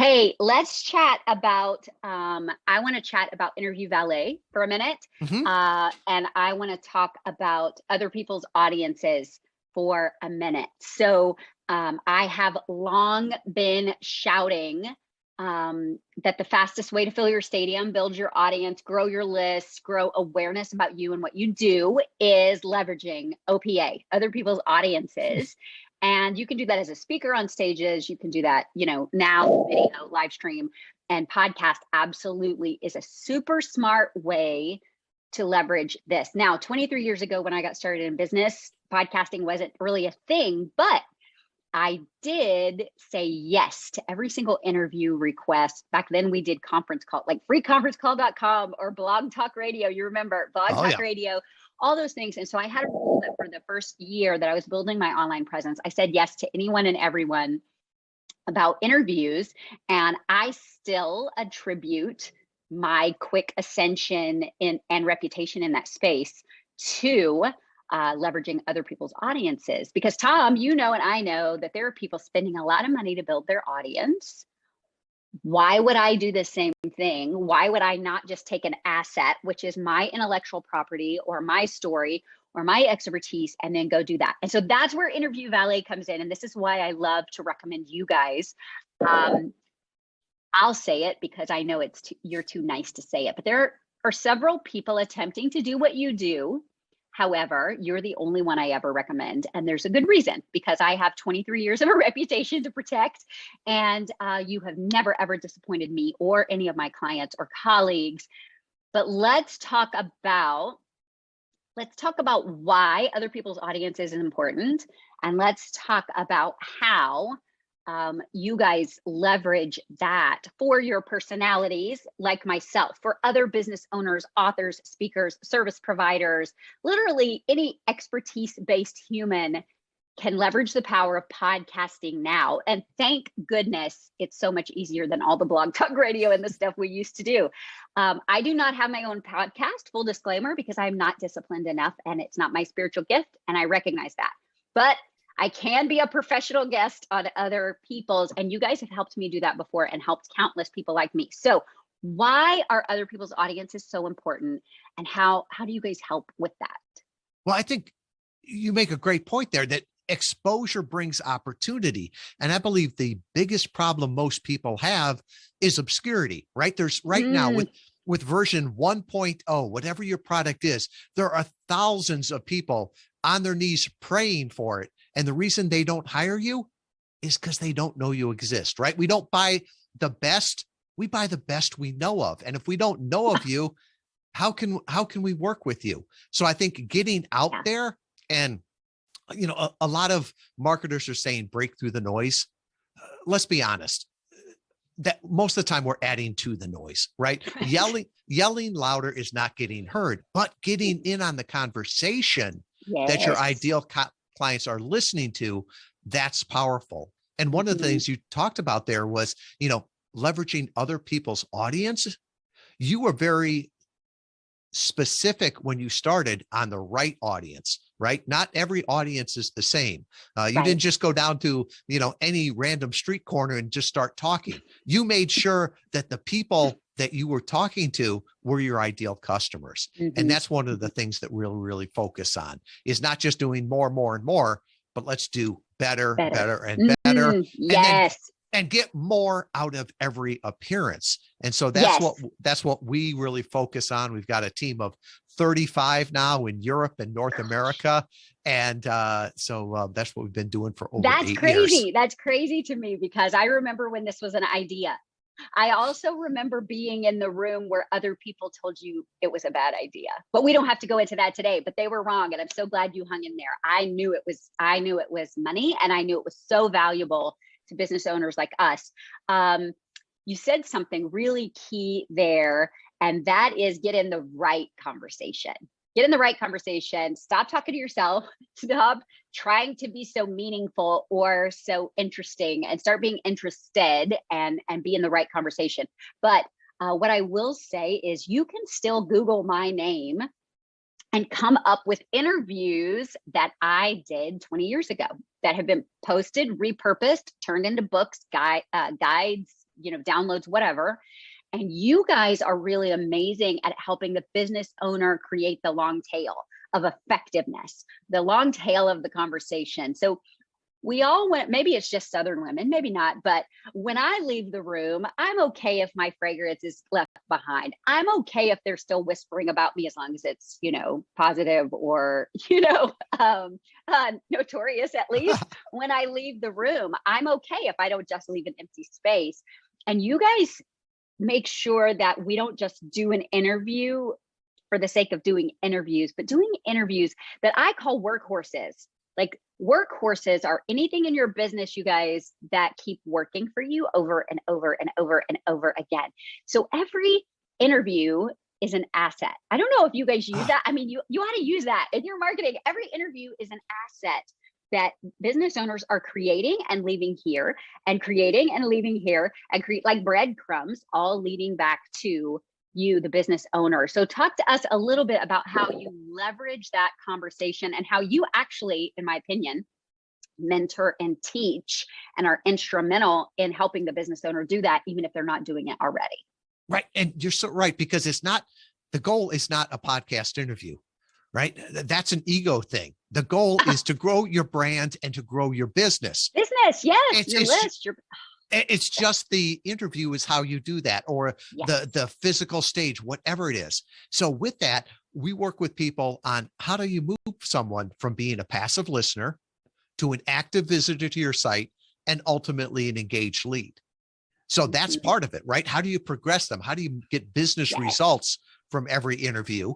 Hey, let's chat about, I want to chat about Interview Valet for a minute. Hmm. And I want to talk about other people's audiences for a minute. So I have long been shouting that the fastest way to fill your stadium, build your audience, grow your list, grow awareness about you and what you do is leveraging OPA, other people's audiences. And you can do that as a speaker on stages. You can do that, now video, live stream, and podcast absolutely is a super smart way to leverage this. Now, 23 years ago, when I got started in business, podcasting wasn't really a thing, but I did say yes to every single interview request. Back then we did conference call, like freeconferencecall.com or Blog Talk Radio. You remember Blog Oh Talk yeah. Radio, all those things. And so I had a rule that for the first year that I was building my online presence, I said yes to anyone and everyone about interviews. And I still attribute my quick ascension and reputation in that space to leveraging other people's audiences. Because Tom, you know, and I know that there are people spending a lot of money to build their audience. Why would I do the same thing? Why would I not just take an asset, which is my intellectual property or my story or my expertise, and then go do that? And so that's where Interview Valet comes in. And this is why I love to recommend you guys. I'll say it because I know you're too nice to say it, but there are several people attempting to do what you do. However, you're the only one I ever recommend. And there's a good reason, because I have 23 years of a reputation to protect. And you have never, ever disappointed me or any of my clients or colleagues. But let's talk about why other people's audience is important. And let's talk about how you guys leverage that for your personalities, like myself, for other business owners, authors, speakers, service providers, literally any expertise-based human can leverage the power of podcasting now. And thank goodness it's so much easier than all the Blog Talk Radio and the stuff we used to do. I do not have my own podcast, full disclaimer, because I'm not disciplined enough and it's not my spiritual gift. And I recognize that. But I can be a professional guest on other people's, and you guys have helped me do that before and helped countless people like me. So why are other people's audiences so important, and how do you guys help with that? Well, I think you make a great point there that exposure brings opportunity. And I believe the biggest problem most people have is obscurity, right? There's right now with version 1.0, whatever your product is, there are thousands of people on their knees praying for it. And the reason they don't hire you is because they don't know you exist, right? We don't buy the best, we buy the best we know of. And if we don't know of you, how can we work with you? So I think getting out there, and a lot of marketers are saying break through the noise. Let's be honest, that most of the time we're adding to the noise, right? Yelling louder is not getting heard, but getting in on the conversation that your ideal clients are listening to, that's powerful. And one of the things you talked about there was, leveraging other people's audience. You were very specific when you started on the right audience, right? Not every audience is the same. You didn't just go down to, any random street corner and just start talking. You made sure that the people that you were talking to were your ideal customers. And that's one of the things that we'll really focus on, is not just doing more and more, but let's do better and better. And get more out of every appearance. And so that's what we really focus on. We've got a team of 35 now in Europe and North America. And so that's what we've been doing for over 8 years. That's crazy to me, because I remember when this was an idea. I also remember being in the room where other people told you it was a bad idea, but we don't have to go into that today, but they were wrong. And I'm so glad you hung in there. I knew it was money, and I knew it was so valuable to business owners like us. You said something really key there, and that is get in the right conversation. Get in the right conversation. Stop talking to yourself. Stop trying to be so meaningful or so interesting, and start being interested and be in the right conversation. But what I will say is you can still Google my name and come up with interviews that I did 20 years ago that have been posted, repurposed, turned into books, guides, downloads, whatever. And you guys are really amazing at helping the business owner create the long tail of effectiveness, the long tail of the conversation. So we all went, maybe it's just Southern women, maybe not, but when I leave the room, I'm okay if my fragrance is left behind. I'm okay if they're still whispering about me, as long as it's, positive or, notorious, at least. When I leave the room, I'm okay if I don't just leave an empty space. And you guys make sure that we don't just do an interview for the sake of doing interviews, but doing interviews that I call workhorses. Like, workhorses are anything in your business, you guys, that keep working for you over and over and over and over again. So every interview is an asset. I don't know if you guys use that. I mean, you ought to use that in your marketing. Every interview is an asset that business owners are creating and leaving here, and creating and leaving here, and create like breadcrumbs, all leading back to you, the business owner. So talk to us a little bit about how you leverage that conversation, and how you actually, in my opinion, mentor and teach and are instrumental in helping the business owner do that, even if they're not doing it already. Right. And you're so right, because the goal is not a podcast interview, right? That's an ego thing. The goal is to grow your brand and to grow your business. Yes. Your list. It's just the interview is how you do that, or the physical stage, whatever it is. So with that, we work with people on how do you move someone from being a passive listener to an active visitor to your site, and ultimately an engaged lead. So that's part of it, right? How do you progress them? How do you get business results from every interview?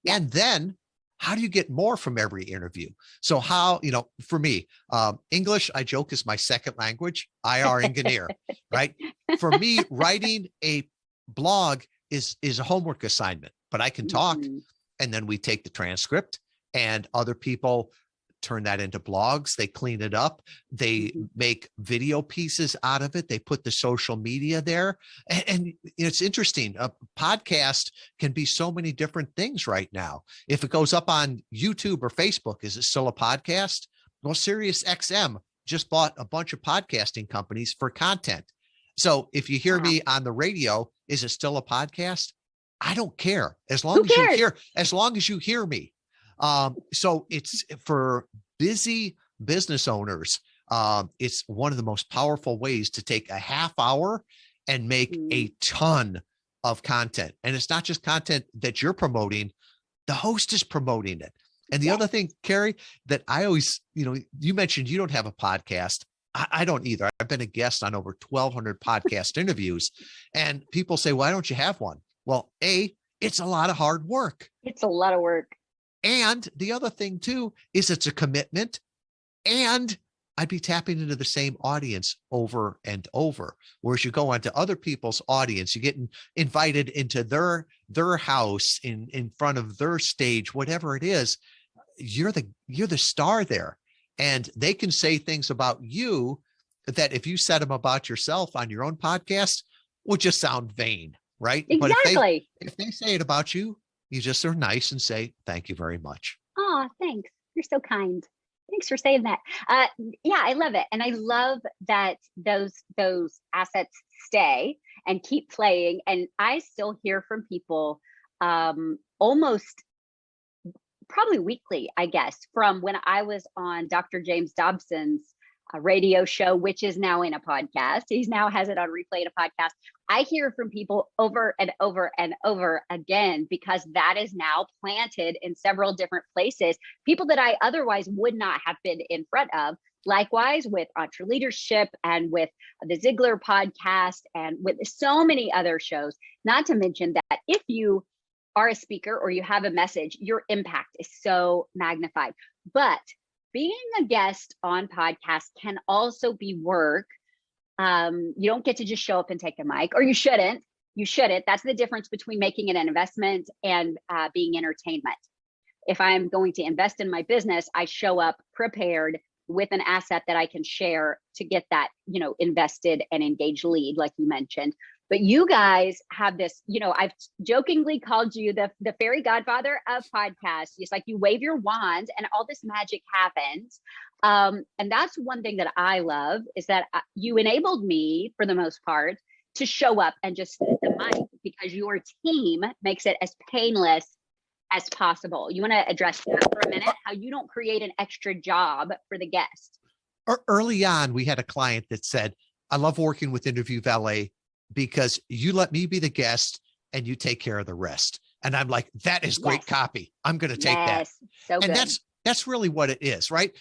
And then how do you get more from every interview? So how, for me, English, I joke, is my second language, IR engineer, right? For me, writing a blog is a homework assignment, but I can talk, and then we take the transcript, and other people turn that into blogs. They clean it up. They make video pieces out of it. They put the social media there. And it's interesting. A podcast can be so many different things right now. If it goes up on YouTube or Facebook, is it still a podcast? Well, SiriusXM just bought a bunch of podcasting companies for content. So if you hear me on the radio, is it still a podcast? I don't care. As long as you hear me. So it's for busy business owners. It's one of the most powerful ways to take a half hour and make a ton of content. And it's not just content that you're promoting, the host is promoting it. And the other thing, Carrie, that I always, you mentioned you don't have a podcast. I don't either. I've been a guest on over 1,200 podcast interviews, and people say, why don't you have one? Well, it's a lot of hard work. It's a lot of work. And the other thing too, is it's a commitment, and I'd be tapping into the same audience over and over. Whereas you go onto other people's audience, you get invited into their house, in front of their stage, whatever it is, you're the star there. And they can say things about you that if you said them about yourself on your own podcast would just sound vain, right? Exactly. But if they say it about you, you just are nice and say, thank you very much. Oh, thanks. You're so kind. Thanks for saying that. I love it. And I love that those assets stay and keep playing. And I still hear from people almost probably weekly, I guess, from when I was on Dr. James Dobson's radio show, which is now in a podcast. He now has it on replay in a podcast. I hear from people over and over and over again, because that is now planted in several different places. People that I otherwise would not have been in front of. Likewise with Entre Leadership and with the Ziegler podcast and with so many other shows, not to mention that if you are a speaker or you have a message, your impact is so magnified. But being a guest on podcasts can also be work. You don't get to just show up and take the mic, or you shouldn't. You shouldn't. That's the difference between making it an investment and being entertainment. If I'm going to invest in my business, I show up prepared with an asset that I can share to get that, invested and engaged lead, like you mentioned. But you guys have this, I've jokingly called you the fairy godfather of podcasts. It's like you wave your wand and all this magic happens. And that's one thing that I love, is that you enabled me, for the most part, to show up and just hit the mic, because your team makes it as painless as possible. You want to address that for a minute, how you don't create an extra job for the guest? Early on, we had a client that said, I love working with Interview Valet because you let me be the guest and you take care of the rest. And I'm like, that is great copy. I'm going to take that. So and good. That's really what it is, right?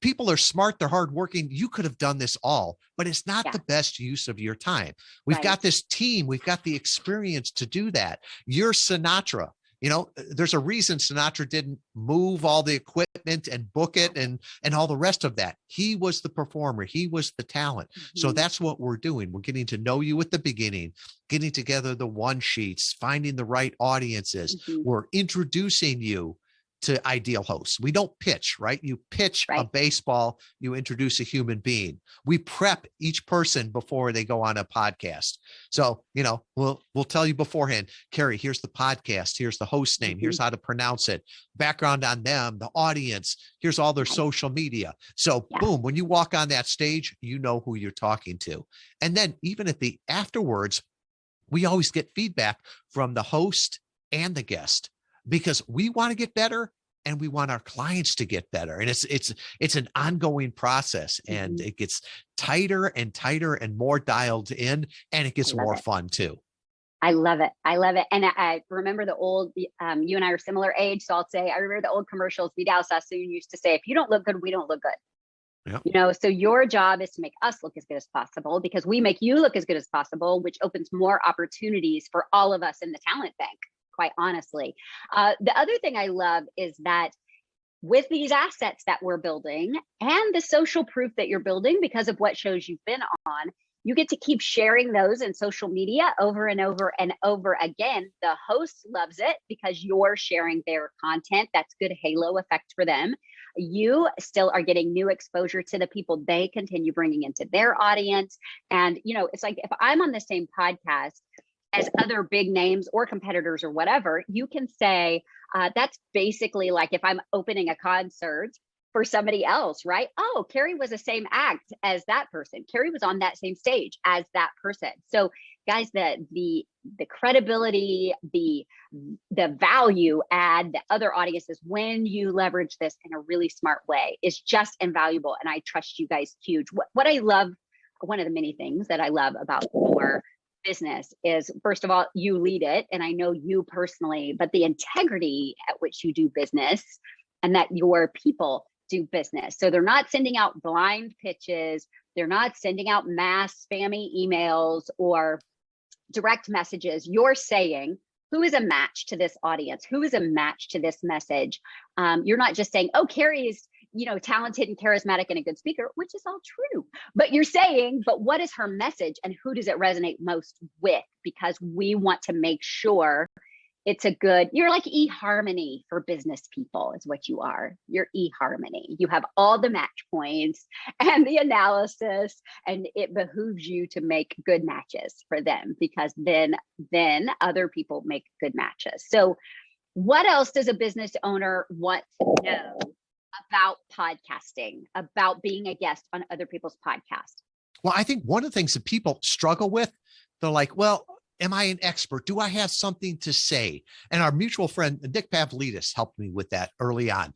People are smart. They're hardworking. You could have done this all, but it's not the best use of your time. We've got this team. We've got the experience to do that. You're Sinatra. You know, there's a reason Sinatra didn't move all the equipment and book it and all the rest of that. He was the performer. He was the talent. So that's what we're doing. We're getting to know you at the beginning, getting together the one sheets, finding the right audiences. We're introducing you to ideal hosts. We don't pitch, right? You pitch a baseball, you introduce a human being. We prep each person before they go on a podcast. So, you know, we'll tell you beforehand, Carrie, here's the podcast, here's the host name, here's how to pronounce it, background on them, the audience, here's all their social media. So boom, when you walk on that stage, you know who you're talking to. And then even at the afterwards, we always get feedback from the host and the guest, because we want to get better and we want our clients to get better. And it's an ongoing process, and it gets tighter and tighter and more dialed in, and it gets more fun too. I love it. I love it. And I remember the old, you and I are similar age. So I'll say, I remember the old commercials Vidal Sassoon used to say, if you don't look good, we don't look good. Yep. You know, so your job is to make us look as good as possible, because we make you look as good as possible, which opens more opportunities for all of us in the talent bank, quite honestly. The other thing I love is that with these assets that we're building and the social proof that you're building because of what shows you've been on, you get to keep sharing those in social media over and over and over again. The host loves it because you're sharing their content. That's good halo effect for them. You still are getting new exposure to the people they continue bringing into their audience. And, you know, it's like if I'm on the same podcast as other big names or competitors or whatever, you can say, that's basically like if I'm opening a concert for somebody else, right? Oh, Carrie was the same act as that person. Carrie was on that same stage as that person. So guys, the credibility, the value add the other audiences when you leverage this in a really smart way is just invaluable. And I trust you guys huge. What I love, one of the many things that I love about your business is, first of all, you lead it. And I know you personally, but the integrity at which you do business and that your people do business. So they're not sending out blind pitches. They're not sending out mass spammy emails or direct messages. You're saying, who is a match to this audience? Who is a match to this message? You're not just saying, oh, Carrie is, you know, talented and charismatic and a good speaker, which is all true. But you're saying, but what is her message and who does it resonate most with? Because we want to make sure it's a good, you're like eHarmony for business people is what you are. You're eHarmony. You have all the match points and the analysis, and it behooves you to make good matches for them, because then other people make good matches. So what else does a business owner want to know about podcasting, about being a guest on other people's podcasts? Well, I think one of the things that people struggle with, they're like, well, am I an expert? Do I have something to say? And our mutual friend, Nick Pavlidis, helped me with that early on.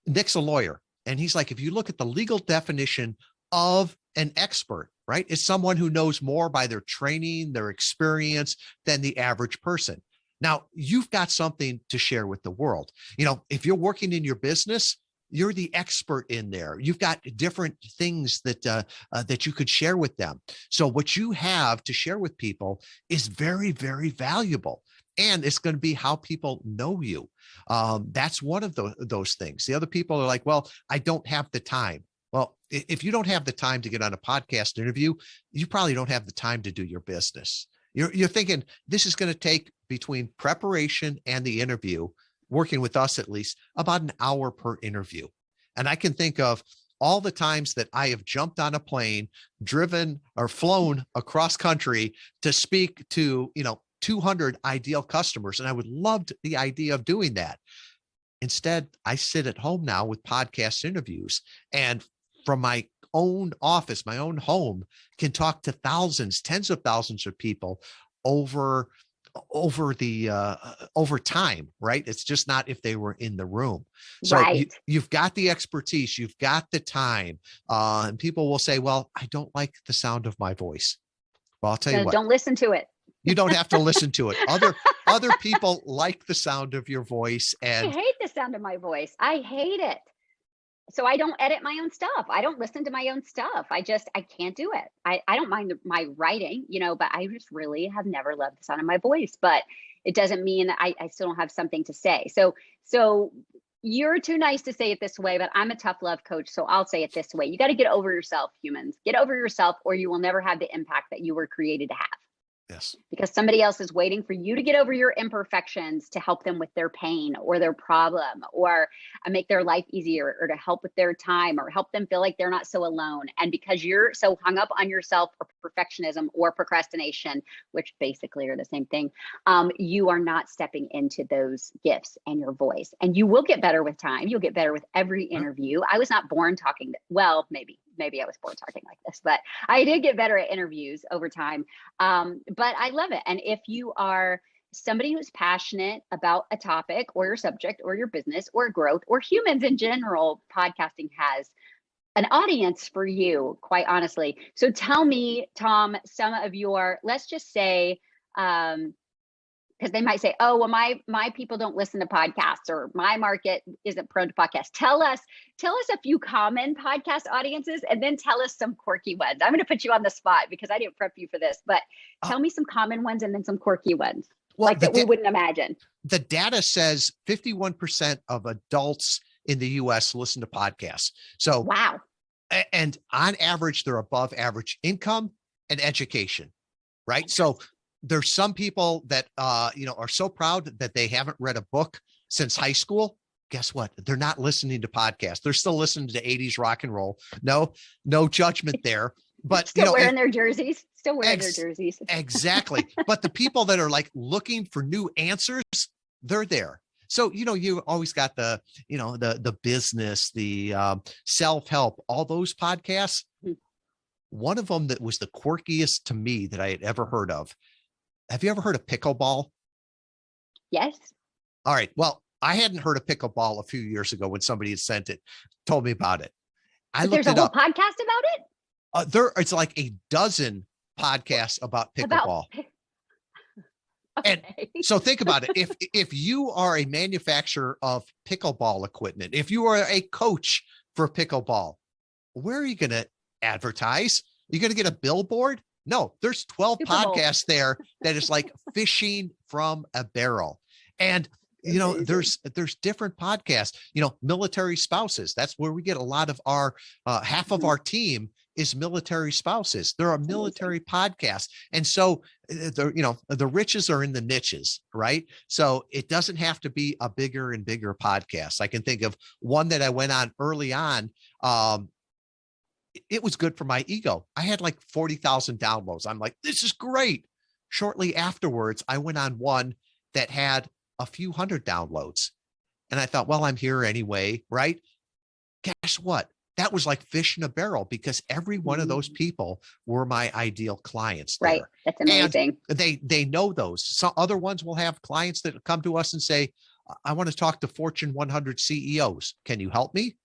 Nick's a lawyer. And he's like, if you look at the legal definition of an expert, right, it's someone who knows more by their training, their experience than the average person. Now, you've got something to share with the world. You know, if you're working in your business, you're the expert in there. You've got different things that you could share with them. So what you have to share with people is very, very valuable. And it's going to be how people know you. That's one of those things. The other people are like, well, I don't have the time. Well, if you don't have the time to get on a podcast interview, you probably don't have the time to do your business. You're thinking this is going to take, between preparation and the interview, working with us at least, about an hour per interview. And I can think of all the times that I have jumped on a plane, driven or flown across country to speak to, 200 ideal customers. And I would love the idea of doing that. Instead, I sit at home now with podcast interviews. And from my own office, my own home can talk to thousands, tens of thousands of people over time, right? It's just not if they were in the room. So Right. you've got the expertise, you've got the time, and people will say, well, I don't like the sound of my voice. Well, I'll tell you No, what, don't listen to it. you don't have to listen to it. Other people like the sound of your voice. I And hate the sound of my voice. I hate it. So I don't edit my own stuff. I don't listen to my own stuff. I can't do it. I don't mind my writing, but I just really have never loved the sound of my voice. But it doesn't mean I still don't have something to say. So you're too nice to say it this way, but I'm a tough love coach. So I'll say it this way. You got to get over yourself, humans. Get over yourself, or you will never have the impact that you were created to have. yes, Because somebody else is waiting for you to get over your imperfections to help them with their pain or their problem, or make their life easier, or to help with their time, or help them feel like they're not so alone. And because you're so hung up on yourself, or perfectionism, or procrastination, which basically are the same thing, you are not stepping into those gifts and your voice. And you will get better with time. You'll get better with every interview. I was not born talking. Well, maybe I was born talking like this, but I did get better at interviews over time. But I love it. And if you are somebody who's passionate about a topic or your subject or your business or growth or humans in general, podcasting has an audience for you, quite honestly. So tell me, Tom, some of your, let's just say, because they might say, oh, well, my people don't listen to podcasts, or my market isn't prone to podcasts. Tell us a few common podcast audiences, and then tell us some quirky ones. I'm going to put you on the spot because I didn't prep you for this, but tell me some common ones and then some quirky ones, like that we wouldn't imagine. The data says 51% of adults in the US listen to podcasts. So wow. And on average, they're above average income and education, right? So there's some people that are so proud that they haven't read a book since high school. Guess what? They're not listening to podcasts. They're still listening to 80s rock and roll. No judgment there. But still wearing their jerseys. Still wearing their jerseys. Exactly. But the people that are like looking for new answers, they're there. So, you always got the business, the self-help, all those podcasts. Mm-hmm. One of them that was the quirkiest to me that I had ever heard of. Have you ever heard of pickleball? Yes. All right. Well, I hadn't heard of pickleball a few years ago when somebody had told me about it. There's a whole podcast about it? It's like a dozen podcasts about pickleball. Okay. And so think about it. If you are a manufacturer of pickleball equipment, if you are a coach for pickleball, where are you going to advertise? You're going to get a billboard? No, there's 12 podcasts there that is like fishing from a barrel. And there's different podcasts, military spouses. That's where we get a lot of our half of our team is military spouses. There are military podcasts. And so the riches are in the niches, right? So it doesn't have to be a bigger and bigger podcast. I can think of one that I went on early on. It was good for my ego. I had like 40,000 downloads. I'm like, this is great. Shortly afterwards, I went on one that had a few hundred downloads. And I thought, well, I'm here anyway, right? Guess what? That was like fish in a barrel because every one of those people were my ideal clients there. Right. That's amazing. And they know those. Some other ones will have clients that come to us and say, I want to talk to Fortune 100 CEOs. Can you help me?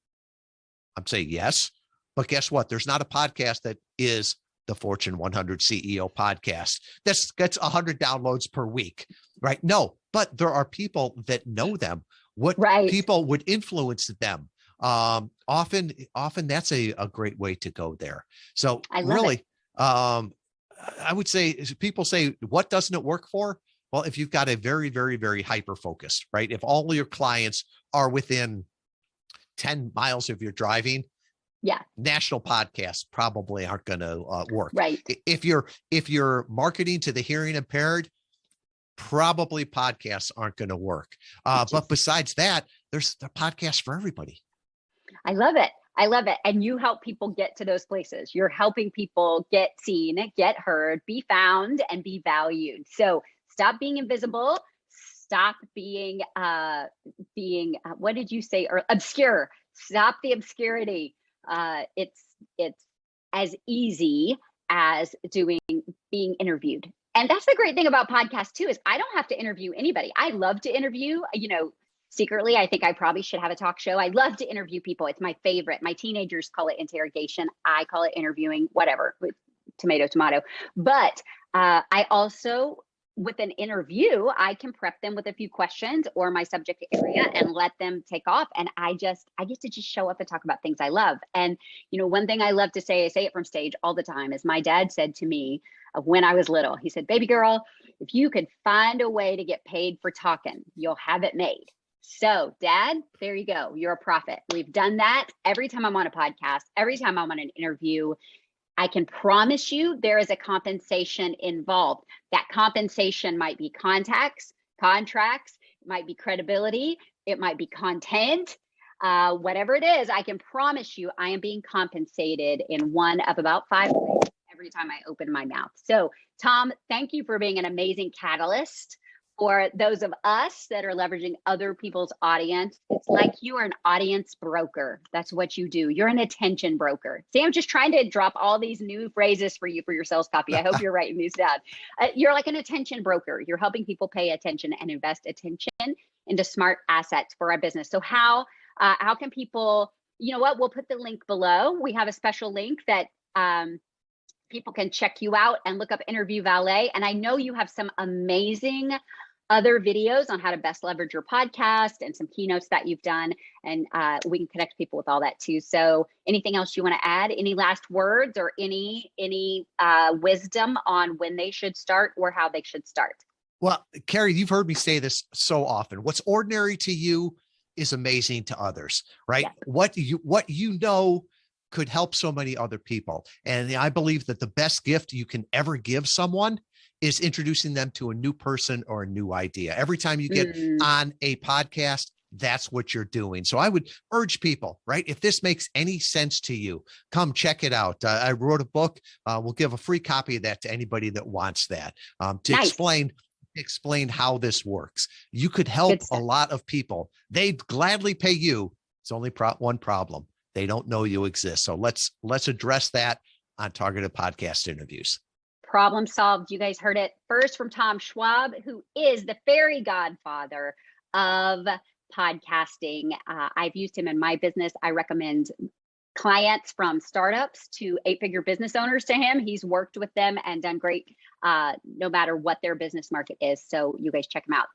I'm saying yes. But guess what? There's not a podcast that is the Fortune 100 CEO podcast that gets 100 downloads per week, right? No, but there are people that know them. What people would influence them. Often that's a great way to go there. So really, I would say people say, what doesn't it work for? Well, if you've got a very, very, very hyper focused, right? If all your clients are within 10 miles of your driving, national podcasts probably aren't going to work. Right. If you're marketing to the hearing impaired, probably podcasts aren't going to work. But besides that, there's the podcast for everybody. I love it. And you help people get to those places. You're helping people get seen, get heard, be found, and be valued. So stop being invisible. Stop being what did you say? Or obscure. Stop the obscurity. It's it's as easy as being interviewed. And that's the great thing about podcasts too, is I don't have to interview anybody. I love to interview, secretly, I think I probably should have a talk show. I love to interview people. It's my favorite. My teenagers call it interrogation. I call it interviewing, whatever, with tomato. But I also, with an interview, I can prep them with a few questions or my subject area and let them take off. And I get to just show up and talk about things I love. And, one thing I love to say, I say it from stage all the time, is my dad said to me when I was little, he said, "Baby girl, if you could find a way to get paid for talking, you'll have it made." So, Dad, there you go. You're a prophet. We've done that every time I'm on a podcast, every time I'm on an interview. I can promise you there is a compensation involved. That compensation might be contacts, contracts, it might be credibility, it might be content, whatever it is. I can promise you I am being compensated in one of about 5 ways every time I open my mouth. So, Tom, thank you for being an amazing catalyst for those of us that are leveraging other people's audience. It's like you are an audience broker. That's what you do. You're an attention broker. See, I'm just trying to drop all these new phrases for you for your sales copy. I hope you're writing these down. You're like an attention broker. You're helping people pay attention and invest attention into smart assets for our business. So how can people, we'll put the link below. We have a special link that people can check you out and look up Interview Valet. And I know you have some amazing other videos on how to best leverage your podcast and some keynotes that you've done. And we can connect people with all that too. So anything else you want to add? Any last words or any wisdom on when they should start or how they should start? Well, Carrie, you've heard me say this so often. What's ordinary to you is amazing to others, right? Yeah. What you know could help so many other people. And I believe that the best gift you can ever give someone is introducing them to a new person or a new idea. Every time you get on a podcast, that's what you're doing. So I would urge people, right? If this makes any sense to you, come check it out. I wrote a book. We'll give a free copy of that to anybody that wants that, to explain how this works. You could help a lot of people. They'd gladly pay you. It's only one problem. They don't know you exist. So let's address that on Targeted Podcast Interviews. Problem solved. You guys heard it first from Tom Schwab, who is the fairy godfather of podcasting. I've used him in my business. I recommend clients from startups to 8-figure business owners to him. He's worked with them and done great no matter what their business market is. So you guys check him out.